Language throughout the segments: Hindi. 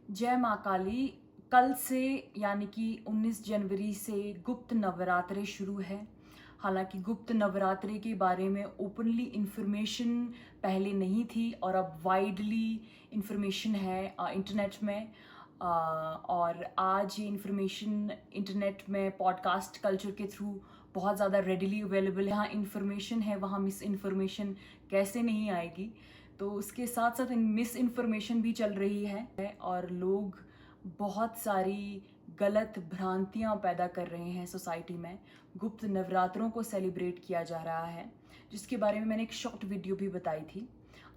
जय माँ काली। कल से यानी कि 19 जनवरी से गुप्त नवरात्रे शुरू है। हालांकि गुप्त नवरात्रे के बारे में ओपनली इन्फॉर्मेशन पहले नहीं थी और अब वाइडली इन्फॉर्मेशन है इंटरनेट में। और आज ये इन्फॉर्मेशन इंटरनेट में पॉडकास्ट कल्चर के थ्रू बहुत ज़्यादा रेडिली अवेलेबल है। जहाँ इन्फॉर्मेशन है वहाँ मिस इन्फॉर्मेशन कैसे नहीं आएगी। तो उसके साथ साथ मिस इन्फॉर्मेशन भी चल रही है और लोग बहुत सारी गलत भ्रांतियां पैदा कर रहे हैं सोसाइटी में। गुप्त नवरात्रों को सेलिब्रेट किया जा रहा है, जिसके बारे में मैंने एक शॉर्ट वीडियो भी बताई थी।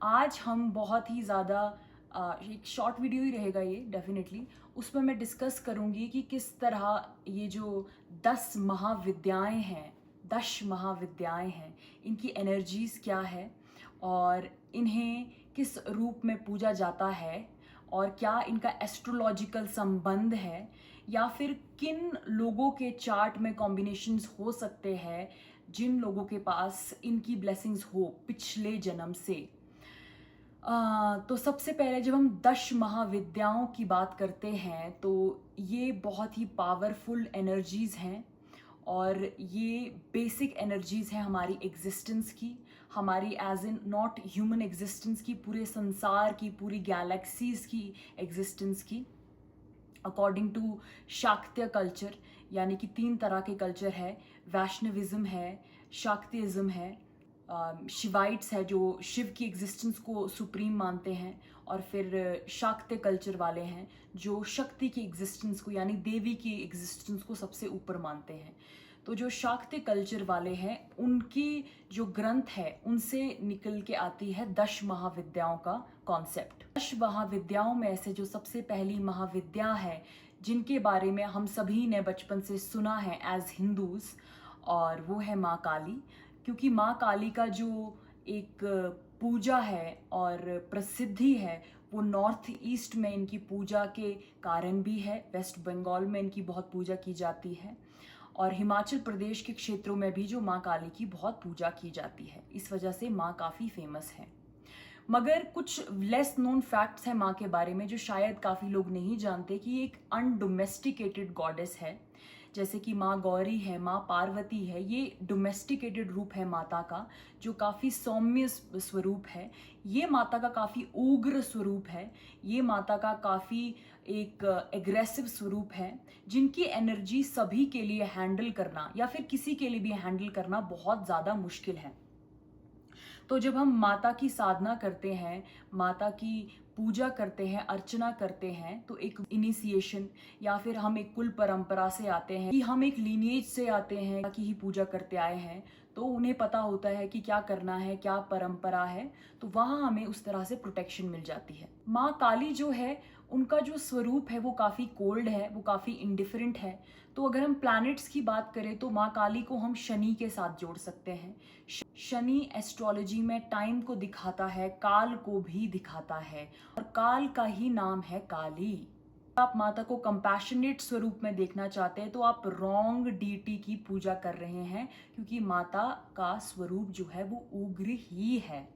आज हम बहुत ही ज़्यादा एक शॉर्ट वीडियो ही रहेगा ये डेफिनेटली। उसमें मैं डिस्कस करूँगी कि किस तरह ये जो 10 महाविद्याएं हैं, इनकी एनर्जीज़ क्या है और इन्हें किस रूप में पूजा जाता है और क्या इनका एस्ट्रोलॉजिकल संबंध है, या फिर किन लोगों के चार्ट में कॉम्बिनेशंस हो सकते हैं जिन लोगों के पास इनकी ब्लेसिंग्स हो पिछले जन्म से। तो सबसे पहले जब हम 10 महाविद्याओं की बात करते हैं तो ये बहुत ही पावरफुल एनर्जीज़ हैं और ये बेसिक एनर्जीज़ हैं हमारी एग्जिस्टेंस की, हमारी as in not human existence की, पूरे संसार की, पूरी गैलेक्सीज़ की एग्जिस्टेंस की। अकॉर्डिंग टू शाक्त्य कल्चर, यानी कि 3 तरह के कल्चर है, वैष्णविज्म है, शाक्तिज्म है, शिवाइट्स है जो शिव की एग्जिस्टेंस को सुप्रीम मानते हैं, और फिर शाक्त्य कल्चर वाले हैं जो शक्ति की एग्जिस्टेंस को यानी देवी की एग्जिस्टेंस को सबसे ऊपर मानते हैं। तो जो शाक्त्य कल्चर वाले हैं उनकी जो ग्रंथ है उनसे निकल के आती है 10 महाविद्याओं का कॉन्सेप्ट। 10 महाविद्याओं में से जो सबसे पहली महाविद्या है जिनके बारे में हम सभी ने बचपन से सुना है एज हिंदूज, और वो है माँ काली। क्योंकि माँ काली का जो एक पूजा है और प्रसिद्धि है वो नॉर्थ ईस्ट में इनकी पूजा के कारण भी है। वेस्ट बंगाल में इनकी बहुत पूजा की जाती है और हिमाचल प्रदेश के क्षेत्रों में भी जो माँ काली की बहुत पूजा की जाती है। इस वजह से माँ काफ़ी फेमस है। मगर कुछ लेस नोन फैक्ट्स हैं माँ के बारे में जो शायद काफ़ी लोग नहीं जानते कि ये एक अनडोमेस्टिकेटेड गॉडेस है। जैसे कि माँ गौरी है, माँ पार्वती है, ये डोमेस्टिकेटेड रूप है माता का जो काफ़ी सौम्य स्वरूप है। ये माता का काफ़ी उग्र स्वरूप है। ये माता का काफ़ी एक एग्रेसिव स्वरूप है, जिनकी एनर्जी सभी के लिए हैंडल करना या फिर किसी के लिए भी हैंडल करना बहुत ज़्यादा मुश्किल है। तो जब हम माता की साधना करते हैं, माता की पूजा करते हैं, अर्चना करते हैं, तो एक इनिशिएशन या फिर हम एक कुल परंपरा से आते हैं कि हम एक लीनिएज से आते हैं की ही पूजा करते आए हैं, तो उन्हें पता होता है कि क्या करना है, क्या परंपरा है, तो वहाँ हमें उस तरह से प्रोटेक्शन मिल जाती है। माँ काली जो है उनका जो स्वरूप है वो काफ़ी कोल्ड है, वो काफ़ी इंडिफरेंट है। तो अगर हम प्लैनेट्स की बात करें तो माँ काली को हम शनि के साथ जोड़ सकते हैं। शनि एस्ट्रोलॉजी में टाइम को दिखाता है, काल को भी दिखाता है, और काल का ही नाम है काली। आप माता को कंपैशनेट स्वरूप में देखना चाहते हैं तो आप रॉन्ग डीटी की पूजा कर रहे हैं, क्योंकि माता का स्वरूप जो है वो उग्र ही है।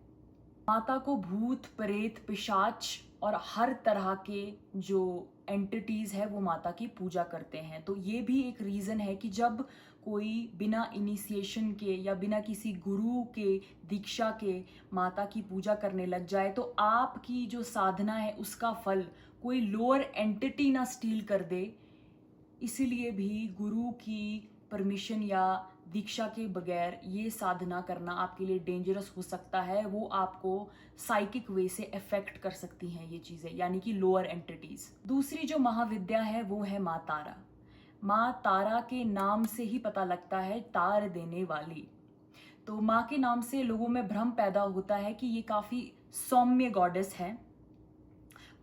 माता को भूत प्रेत पिशाच और हर तरह के जो एंटिटीज है वो माता की पूजा करते हैं। तो ये भी एक रीज़न है कि जब कोई बिना इनिशिएशन के या बिना किसी गुरु के दीक्षा के माता की पूजा करने लग जाए तो आपकी जो साधना है उसका फल कोई लोअर एंटिटी ना स्टील कर दे। इसीलिए भी गुरु की परमिशन या दीक्षा के बगैर ये साधना करना आपके लिए डेंजरस हो सकता है। वो आपको साइकिक वे से अफेक्ट कर सकती हैं ये चीज़ें, यानी कि लोअर एंटिटीज। दूसरी जो महाविद्या है वो है माँ तारा। माँ तारा के नाम से ही पता लगता है तार देने वाली। तो माँ के नाम से लोगों में भ्रम पैदा होता है कि ये काफ़ी सौम्य गॉडेस है।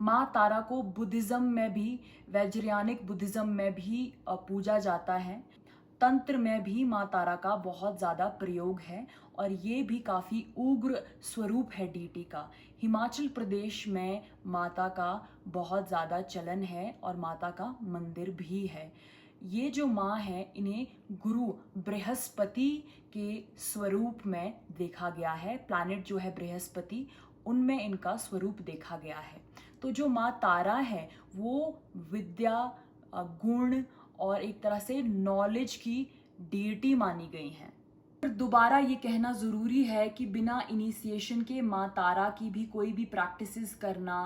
माँ तारा को बुद्धिज्म में भी, वैज्रयानिक बुद्धिज्म में भी पूजा जाता है। तंत्र में भी माँ तारा का बहुत ज़्यादा प्रयोग है और ये भी काफ़ी उग्र स्वरूप है डीटी का। हिमाचल प्रदेश में माता का बहुत ज़्यादा चलन है और माता का मंदिर भी है। ये जो माँ है इन्हें गुरु बृहस्पति के स्वरूप में देखा गया है। प्लैनेट जो है बृहस्पति, उनमें इनका स्वरूप देखा गया है। तो जो माँ तारा है वो विद्या, गुण और एक तरह से नॉलेज की डीटी मानी गई हैं। फिर दोबारा ये कहना ज़रूरी है कि बिना इनिशिएशन के माँ तारा की भी कोई भी प्रैक्टिसेस करना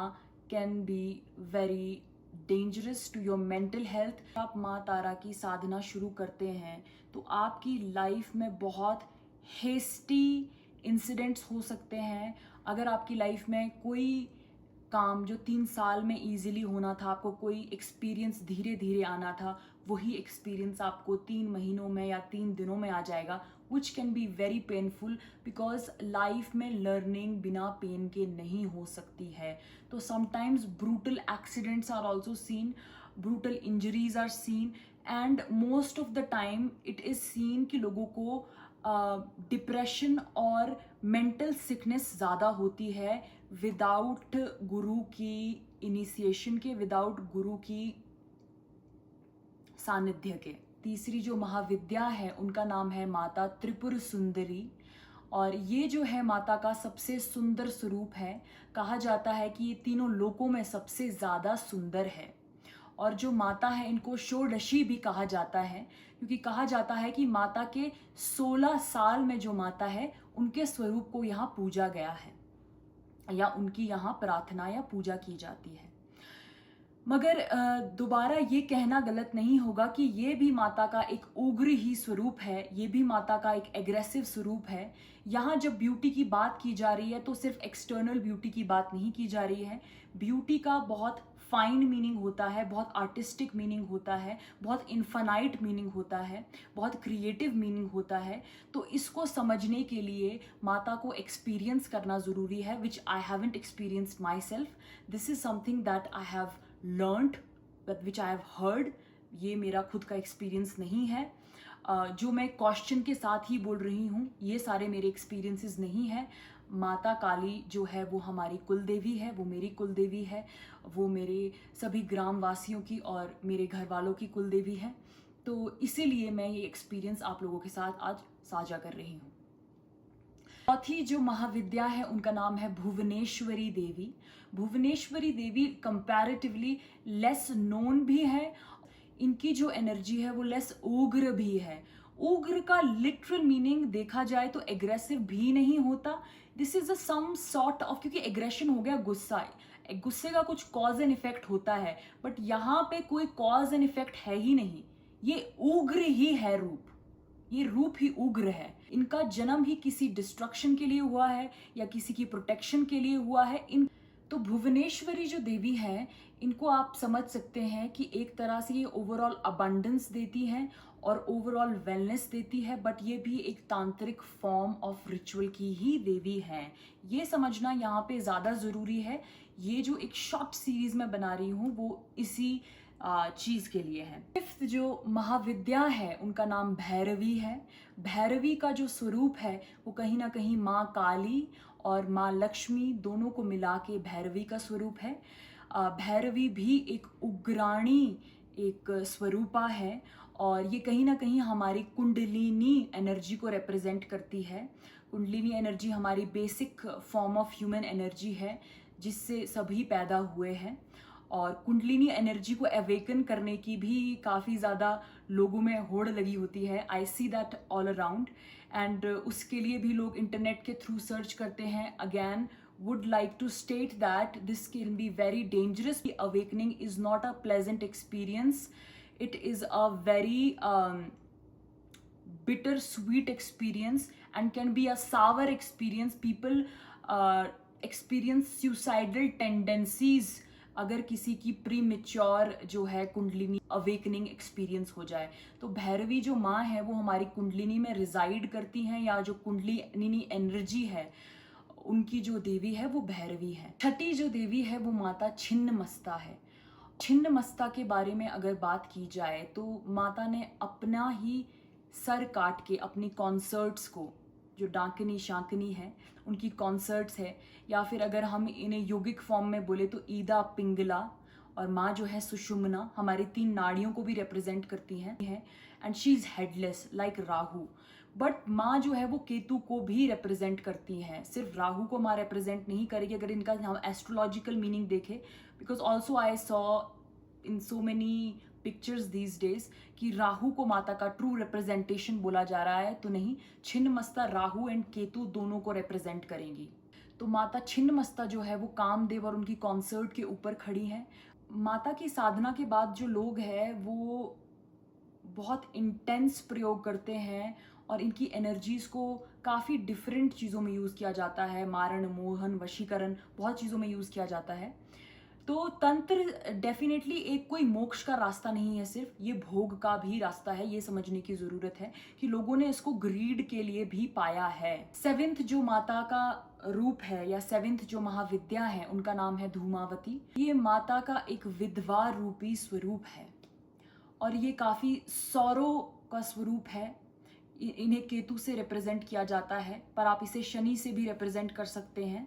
can be very dangerous to your mental health. आप माँ तारा की साधना शुरू करते हैं तो आपकी लाइफ में बहुत हेस्टी इंसिडेंट्स हो सकते हैं। अगर आपकी लाइफ में कोई काम जो 3 साल में इजीली होना था, आपको कोई एक्सपीरियंस धीरे धीरे आना था, वही एक्सपीरियंस आपको 3 महीनों में या 3 दिनों में आ जाएगा, which can be very painful because life में लर्निंग बिना पेन के नहीं हो सकती है। तो sometimes brutal accidents are also seen, brutal injuries are seen, and most of the time it is seen कि लोगों को डिप्रेशन और मेंटल सिकनेस ज़्यादा होती है विदाउट गुरु की इनिशिएशन के, विदाउट गुरु की सानिध्य के। तीसरी जो महाविद्या है उनका नाम है माता त्रिपुर सुंदरी, और ये जो है माता का सबसे सुंदर स्वरूप है। कहा जाता है कि ये तीनों लोकों में सबसे ज़्यादा सुंदर है। और जो माता है इनको षोडशी भी कहा जाता है, क्योंकि कहा जाता है कि माता के 16 साल में जो माता है उनके स्वरूप को यहाँ पूजा गया है या उनकी यहाँ प्रार्थना या पूजा की जाती है। मगर दोबारा ये कहना गलत नहीं होगा कि ये भी माता का एक उग्र ही स्वरूप है, ये भी माता का एक एग्रेसिव स्वरूप है। यहाँ जब ब्यूटी की बात की जा रही है तो सिर्फ एक्सटर्नल ब्यूटी की बात नहीं की जा रही है। ब्यूटी का बहुत फाइन मीनिंग होता है, बहुत आर्टिस्टिक मीनिंग होता है, बहुत इन्फानाइट मीनिंग होता है, बहुत क्रिएटिव मीनिंग होता है। तो इसको समझने के लिए माता को एक्सपीरियंस करना ज़रूरी है, which I haven't experienced myself. This is something that I have learned, which I have heard. ये मेरा खुद का एक्सपीरियंस नहीं है। जो मैं क्वेश्चन के साथ ही बोल रही हूँ, ये सारे मेरे एक्सपीरियंसेस नहीं है। माता काली जो है वो हमारी कुल देवी है, वो मेरी कुल देवी है, वो मेरे सभी ग्राम वासियों की और मेरे घर वालों की कुल देवी है। तो इसीलिए मैं ये एक्सपीरियंस आप लोगों के साथ आज साझा कर रही हूँ। चौथी जो महाविद्या है उनका नाम है भुवनेश्वरी देवी। भुवनेश्वरी देवी कंपैरेटिवली लेस नोन भी है, इनकी जो एनर्जी है वो लेस उग्र भी है। उग्र का लिटरल मीनिंग देखा जाए तो एग्रेसिव भी नहीं होता। This is a some sort of, क्योंकि एग्रेशन हो गया गुस्सा, गुस्से का कुछ कॉज एंड इफेक्ट होता है, बट यहाँ पे कोई कॉज एंड इफेक्ट है ही नहीं। ये उग्र ही है रूप, ये रूप ही उग्र है। इनका जन्म ही किसी डिस्ट्रक्शन के लिए हुआ है या किसी की प्रोटेक्शन के लिए हुआ है। इन तो भुवनेश्वरी जो देवी है, इनको आप समझ सकते हैं कि एक तरह से ये ओवरऑल अबंडेंस देती हैं और ओवरऑल वेलनेस देती है, बट ये भी एक तांत्रिक फॉर्म ऑफ रिचुअल की ही देवी है। ये समझना यहाँ पे ज़्यादा ज़रूरी है। ये जो एक शॉर्ट सीरीज में बना रही हूँ वो इसी चीज़ के लिए है। फिफ्थ जो महाविद्या है उनका नाम भैरवी है। भैरवी का जो स्वरूप है वो कहीं ना कहीं माँ काली और माँ लक्ष्मी दोनों को मिला के भैरवी का स्वरूप है। भैरवी भी एक उग्राणी एक स्वरूपा है और ये कहीं ना कहीं हमारी कुंडलिनी एनर्जी को रिप्रेजेंट करती है। कुंडलिनी एनर्जी हमारी basic form of human energy है जिससे सभी पैदा हुए हैं, और कुंडलिनी एनर्जी को अवेकन करने की भी काफ़ी ज़्यादा लोगों में होड़ लगी होती है। I see that all around, and उसके लिए भी लोग इंटरनेट के थ्रू सर्च करते हैं। Again would like to state that this can be very dangerous. The awakening is not a pleasant experience. It is a very bitter sweet experience and can be a sour experience. People experience suicidal tendencies अगर किसी की प्री मेच्योर जो है कुंडलिनी अवेकनिंग एक्सपीरियंस हो जाए। तो भैरवी जो माँ है वो हमारी कुंडलिनी में रिजाइड करती हैं, या जो कुंडलिनी एनर्जी है उनकी जो देवी है वो भैरवी है। छठी जो देवी है वो माता छिन्नमस्ता है। छिन्नमस्ता के बारे में अगर बात की जाए तो माता ने अपना ही सर काट के अपनी कॉन्सर्ट्स को, जो डांकनी शांकनी है उनकी कॉन्सर्ट्स है, या फिर अगर हम इन्हें योगिक फॉर्म में बोले तो ईदा पिंगला, और माँ जो है सुषुम्ना हमारी 3 नाड़ियों को भी रिप्रेजेंट करती हैं, and she is headless like Rahu. But माँ जो है वो केतु को भी रिप्रेजेंट करती हैं, सिर्फ राहु को माँ रिप्रेजेंट नहीं करेगी। अगर इनका हम एस्ट्रोलॉजिकल मीनिंग देखें because also I saw in so many pictures these days कि राहु को माता का ट्रू रिप्रेजेंटेशन बोला जा रहा है, तो नहीं, छिन्नमस्ता राहु एंड केतु दोनों को रिप्रेजेंट करेंगी। तो माता छिन्नमस्ता जो है वो कामदेव और उनकी कॉन्सर्ट के ऊपर खड़ी हैं। माता की साधना के बाद जो लोग हैं वो बहुत इंटेंस प्रयोग करते हैं और इनकी एनर्जीज को काफ़ी डिफरेंट चीज़ों में यूज़ किया जाता है, मारण, मोहन, वशीकरण, बहुत चीज़ों में यूज़ किया जाता है। तो तंत्र डेफिनेटली एक कोई मोक्ष का रास्ता नहीं है, सिर्फ ये भोग का भी रास्ता है। ये समझने की ज़रूरत है कि लोगों ने इसको ग्रीड के लिए भी पाया है। सेवेंथ जो माता का रूप है या सेवेंथ जो महाविद्या है उनका नाम है धूमावती। ये माता का एक विधवा रूपी स्वरूप है और ये काफ़ी सौरों का स्वरूप है। इन्हें केतु से रिप्रेजेंट किया जाता है, पर आप इसे शनि से भी रिप्रेजेंट कर सकते हैं।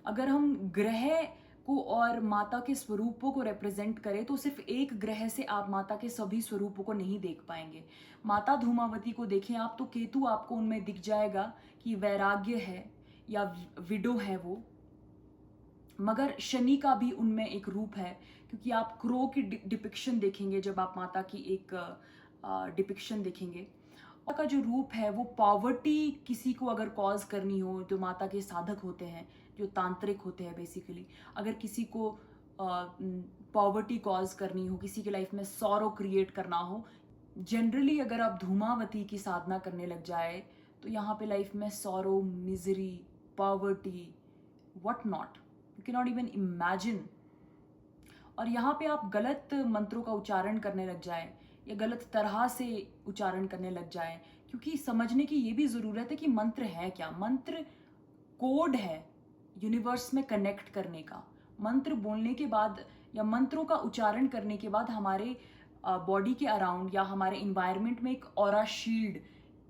अगर हम ग्रह को और माता के स्वरूपों को रिप्रेजेंट करें तो सिर्फ एक ग्रह से आप माता के सभी स्वरूपों को नहीं देख पाएंगे। माता धूमावती को देखें आप तो केतु आपको उनमें दिख जाएगा कि वैराग्य है या विडो है वो, मगर शनि का भी उनमें एक रूप है, क्योंकि आप क्रो की डिपिक्शन देखेंगे जब आप माता की एक डिपिक्शन देखेंगे। और का जो रूप है वो पॉवर्टी किसी को अगर कॉज करनी हो, जो माता के साधक होते हैं, जो तांत्रिक होते हैं बेसिकली, अगर किसी को पॉवर्टी कॉज करनी हो, किसी की लाइफ में सॉरो क्रिएट करना हो, जनरली अगर आप धूमावती की साधना करने लग जाए तो यहाँ पे लाइफ में sorrow, misery, poverty, what not, you can not even imagine. और यहाँ पे आप गलत मंत्रों का उच्चारण करने लग जाए या गलत तरह से उच्चारण करने लग जाए, क्योंकि समझने की ये भी ज़रूरत है कि मंत्र है क्या। मंत्र कोड है यूनिवर्स में कनेक्ट करने का। मंत्र बोलने के बाद या मंत्रों का उच्चारण करने के बाद हमारे बॉडी के अराउंड या हमारे इन्वायरमेंट में एक ऑरा शील्ड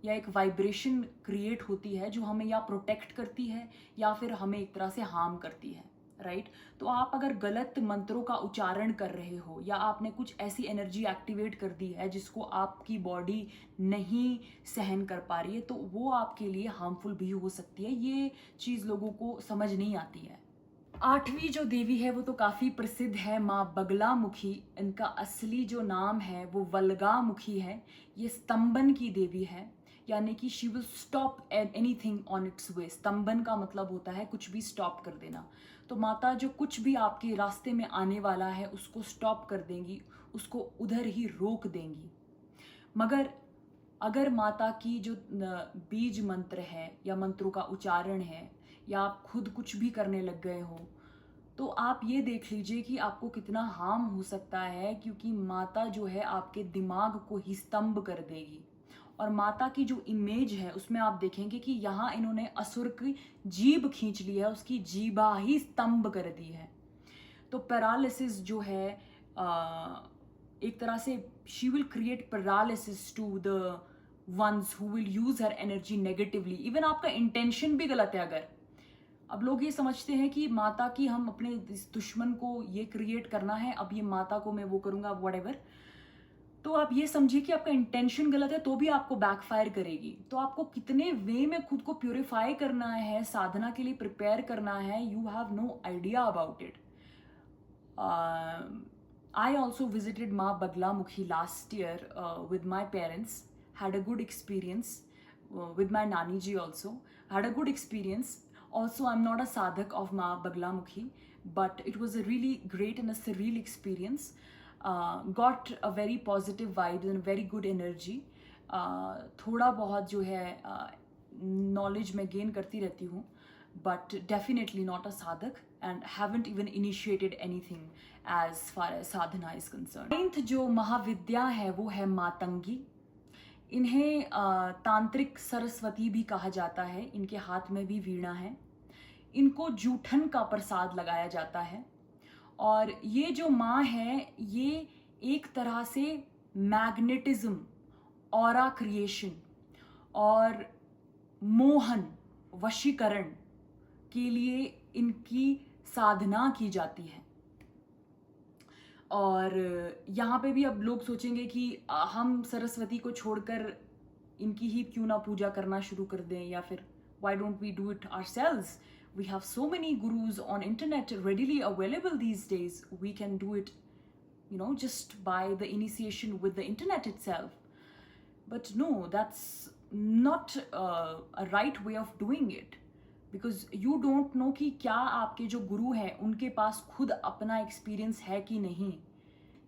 या एक वाइब्रेशन क्रिएट होती है जो हमें या प्रोटेक्ट करती है या फिर हमें एक तरह से हार्म करती है, राइट। तो आप अगर गलत मंत्रों का उच्चारण कर रहे हो या आपने कुछ ऐसी एनर्जी एक्टिवेट कर दी है जिसको आपकी बॉडी नहीं सहन कर पा रही है, तो वो आपके लिए हार्मफुल भी हो सकती है। ये चीज़ लोगों को समझ नहीं आती है। आठवीं जो देवी है वो तो काफ़ी प्रसिद्ध है, माँ बगलामुखी। इनका असली जो नाम है वो वल्गामुखी है। ये स्तंभन की देवी है, यानी कि she will stop anything on its way. स्तंभन का मतलब होता है कुछ भी स्टॉप कर देना। तो माता जो कुछ भी आपके रास्ते में आने वाला है उसको स्टॉप कर देंगी, उसको उधर ही रोक देंगी। मगर अगर माता की जो बीज मंत्र है या मंत्रों का उच्चारण है या आप खुद कुछ भी करने लग गए हो, तो आप ये देख लीजिए कि आपको कितना हार्म हो सकता है, क्योंकि माता जो है आपके दिमाग को ही स्तंभ कर देगी। और माता की जो इमेज है उसमें आप देखेंगे कि यहाँ इन्होंने असुर की जीभ खींच ली है, उसकी जीभा ही स्तंभ कर दी है। तो पैरालिसिस जो है एक तरह से she will create paralysis to the ones who will use her energy negatively. Even आपका इंटेंशन भी गलत है। अगर अब लोग ये समझते हैं कि माता की हम अपने इस दुश्मन को ये क्रिएट करना है, अब ये माता को मैं वो करूँगा व्हाटएवर, तो आप ये समझिए कि आपका इंटेंशन गलत है तो भी आपको बैकफायर करेगी। तो आपको कितने वे में खुद को प्योरीफाई करना है, साधना के लिए प्रिपेयर करना है, you have no idea about it. I also visited Ma Baglamukhi last year with my parents, had a good experience with my Nani ji also, had a good experience. Also, I'm not a sadhak of Ma Baglamukhi, but it was a really great and a surreal experience. Got a very positive vibe and very good energy. थोड़ा बहुत जो है knowledge मैं gain करती रहती हूँ, but definitely not a sadhak and haven't even initiated anything as far as sadhana is concerned. 9th जो महाविद्या है वो है मातंगी। इन्हें तांत्रिक सरस्वती भी कहा जाता है। इनके हाथ में भी वीणा है। इनको जूठन का प्रसाद लगाया जाता है। और ये जो माँ है ये एक तरह से मैग्नेटिज्म, ऑरा क्रिएशन और मोहन, वशीकरण के लिए इनकी साधना की जाती है। और यहाँ पे भी अब लोग सोचेंगे कि हम सरस्वती को छोड़कर इनकी ही क्यों ना पूजा करना शुरू कर दें, या फिर why don't we do it ourselves? We have so many gurus on internet readily available these days. We can do it, just by the initiation with the internet itself. But no, that's not a right way of doing it, because you don't know कि क्या आपके जो गुरु हैं उनके पास खुद अपना एक्सपीरियंस है कि नहीं.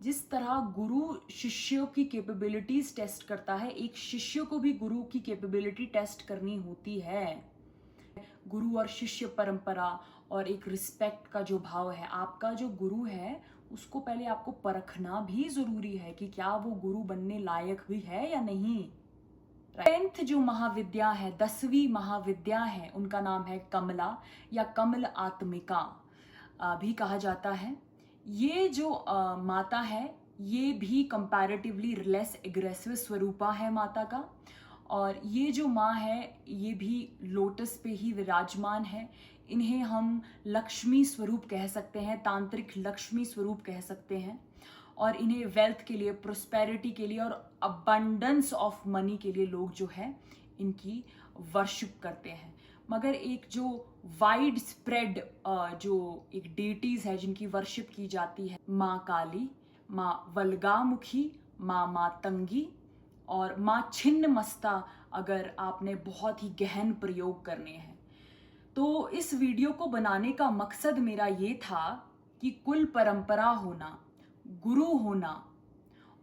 जिस तरह गुरु शिष्यों की कैपेबिलिटीज टेस्ट करता है, एक शिष्य को भी गुरु की कैपेबिलिटी टेस्ट करनी होती है. गुरु और शिष्य परंपरा और एक रिस्पेक्ट का जो भाव है, आपका जो गुरु है उसको पहले आपको परखना भी जरूरी है कि क्या वो गुरु बनने लायक भी है या नहीं. 10th जो महाविद्या है, 10वीं महाविद्या है, उनका नाम है कमला या कमल आत्मिका भी कहा जाता है. ये जो माता है ये भी कंपैरेटिवली लेस एग्रेसिव स्वरूपा है माता का. और ये जो माँ है ये भी लोटस पे ही विराजमान है. इन्हें हम लक्ष्मी स्वरूप कह सकते हैं, तांत्रिक लक्ष्मी स्वरूप कह सकते हैं. और इन्हें वेल्थ के लिए, प्रोस्पेरिटी के लिए और अबंडेंस ऑफ मनी के लिए लोग जो है इनकी वर्शिप करते हैं. मगर एक जो वाइड स्प्रेड जो एक डेटीज है जिनकी वर्शिप की जाती है, माँ काली, माँ वल्गामुखी, माँ मातंगी और माँ छिन्न मस्ता, अगर आपने बहुत ही गहन प्रयोग करने हैं. तो इस वीडियो को बनाने का मकसद मेरा ये था कि कुल परंपरा होना, गुरु होना,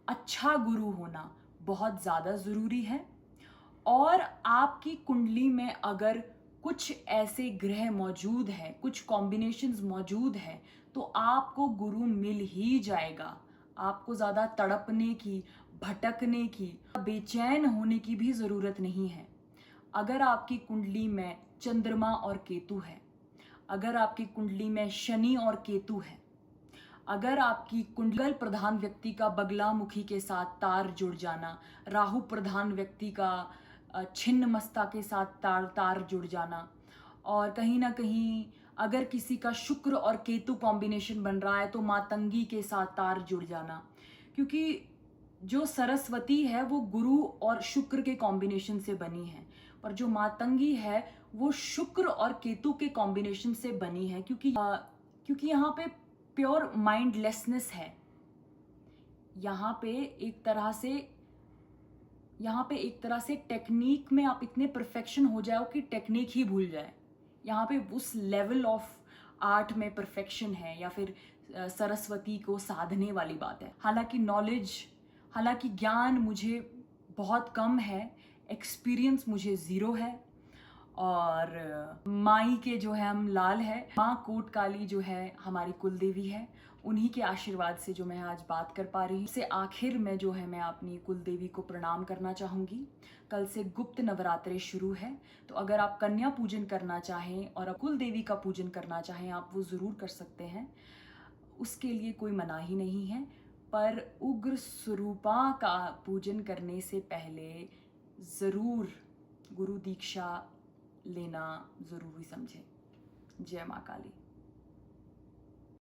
अच्छा गुरु होना बहुत ज़्यादा ज़रूरी है. और आपकी कुंडली में अगर कुछ ऐसे ग्रह मौजूद हैं, कुछ कॉम्बिनेशंस मौजूद हैं, तो आपको गुरु मिल ही जाएगा. आपको ज़्यादा तड़पने की, भटकने की, बेचैन होने की भी ज़रूरत नहीं है. अगर आपकी कुंडली में चंद्रमा और केतु है, अगर आपकी कुंडली में शनि और केतु है, अगर आपकी कुंडल प्रधान व्यक्ति का बगलामुखी के साथ तार जुड़ जाना, राहु प्रधान व्यक्ति का छिन्न मस्ता के साथ तार जुड़ जाना, और कहीं ना कहीं अगर किसी का शुक्र और केतु कॉम्बिनेशन बन रहा है तो मातंगी के साथ तार जुड़ जाना. क्योंकि जो सरस्वती है वो गुरु और शुक्र के कॉम्बिनेशन से बनी है, पर जो मातंगी है वो शुक्र और केतु के कॉम्बिनेशन से बनी है. क्योंकि यहाँ पे प्योर माइंडलेसनेस है. यहाँ पे एक तरह से टेक्निक में आप इतने परफेक्शन हो जाओ कि टेक्निक ही भूल जाए. यहाँ पे उस लेवल ऑफ आर्ट में परफेक्शन है, या फिर सरस्वती को साधने वाली बात है. हालांकि ज्ञान मुझे बहुत कम है, एक्सपीरियंस मुझे ज़ीरो है. और माई के जो है हम लाल है, माँ कोट काली जो है हमारी कुल देवी है. उन्हीं के आशीर्वाद से जो मैं आज बात कर पा रही हूँ. से आखिर में जो है मैं अपनी कुल देवी को प्रणाम करना चाहूँगी. कल से गुप्त नवरात्रे शुरू है, तो अगर आप कन्या पूजन करना चाहें और कुल देवी का पूजन करना चाहें, आप वो ज़रूर कर सकते हैं. उसके लिए कोई मनाही नहीं है. पर उग्र स्वरूपा का पूजन करने से पहले ज़रूर गुरु दीक्षा लेना ज़रूरी समझें. जय माँ काली.